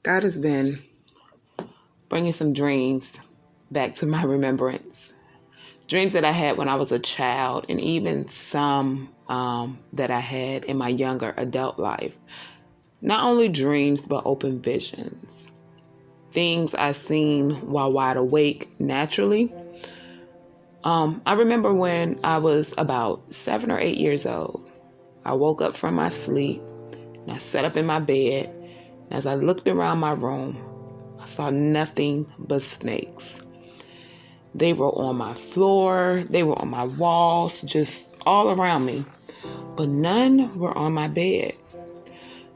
God has been bringing some dreams back to my remembrance. Dreams that I had when I was a child, and even some that I had in my younger adult life. Not only dreams, but open visions. Things I seen while wide awake naturally. I remember when I was about 7 or 8 years old. I woke up from my sleep and I sat up in my bed. And as I looked around my room, I saw nothing but snakes. They were on my floor, they were on my walls, just all around me, but none were on my bed.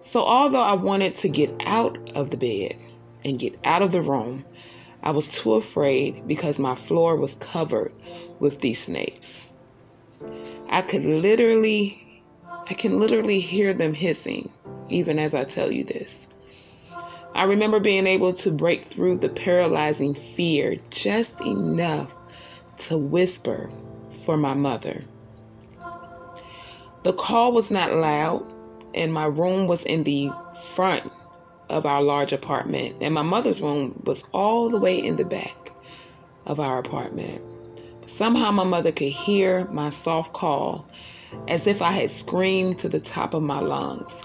So although I wanted to get out of the bed and get out of the room, I was too afraid because my floor was covered with these snakes. I can literally hear them hissing, even as I tell you this. I remember being able to break through the paralyzing fear just enough to whisper for my mother. The call was not loud, and my room was in the front of our large apartment, and my mother's room was all the way in the back of our apartment. Somehow my mother could hear my soft call as if I had screamed to the top of my lungs.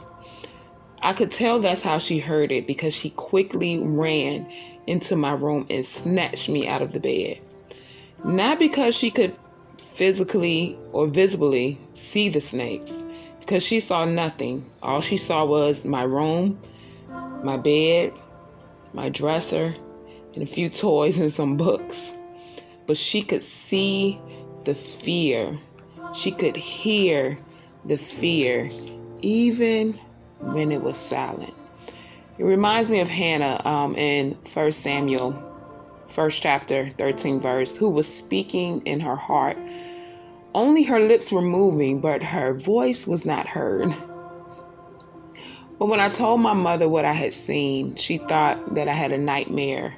I could tell that's how she heard it because she quickly ran into my room and snatched me out of the bed. Not because she could physically or visibly see the snakes, because she saw nothing. All she saw was my room, my bed, my dresser, and a few toys and some books. But she could see the fear. She could hear the fear, even when it was silent. It reminds me of Hannah in 1 Samuel, 1st chapter, 13th verse, who was speaking in her heart. Only her lips were moving, but her voice was not heard. But when I told my mother what I had seen, she thought that I had a nightmare,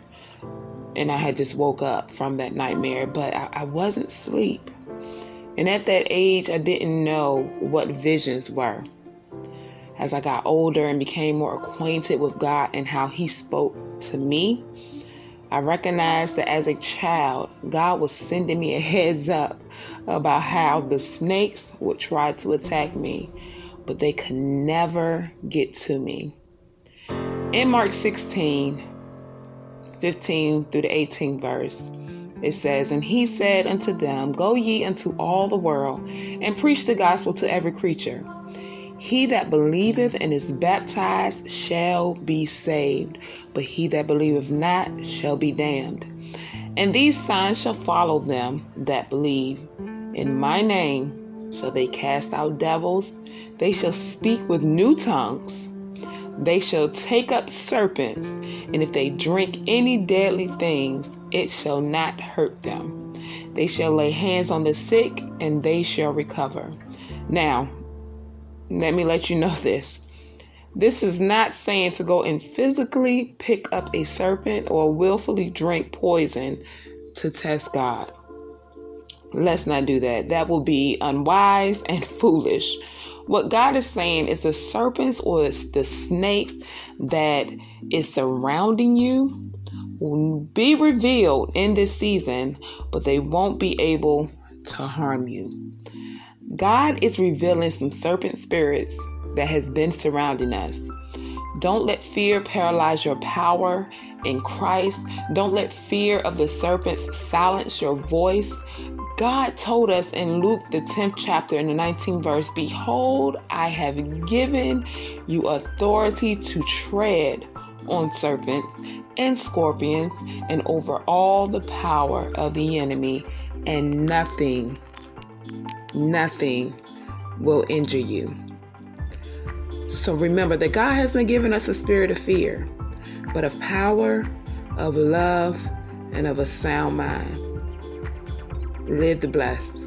and I had just woke up from that nightmare, but I wasn't asleep. And at that age, I didn't know what visions were. As I got older and became more acquainted with God and how He spoke to me, I recognized that as a child, God was sending me a heads up about how the snakes would try to attack me, but they could never get to me. In Mark 16, 15 through the 18th verse, it says, "And He said unto them, Go ye into all the world, and preach the gospel to every creature. He that believeth and is baptized shall be saved, but he that believeth not shall be damned. And these signs shall follow them that believe. In my name shall they cast out devils. They shall speak with new tongues. They shall take up serpents, and if they drink any deadly things, it shall not hurt them. They shall lay hands on the sick, and they shall recover." Now, let me let you know this. This is not saying to go and physically pick up a serpent or willfully drink poison to test God. Let's not do that. That will be unwise and foolish. What God is saying is the serpents or the snakes that is surrounding you will be revealed in this season, but they won't be able to harm you. God is revealing some serpent spirits that has been surrounding us. Don't let fear paralyze your power in Christ. Don't let fear of the serpents silence your voice. God told us in Luke, the 10th chapter in the 19th verse, "Behold, I have given you authority to tread on serpents and scorpions and over all the power of the enemy, and nothing will injure you." So remember that God has not given us a spirit of fear, but of power, of love, and of a sound mind. Live the blessed.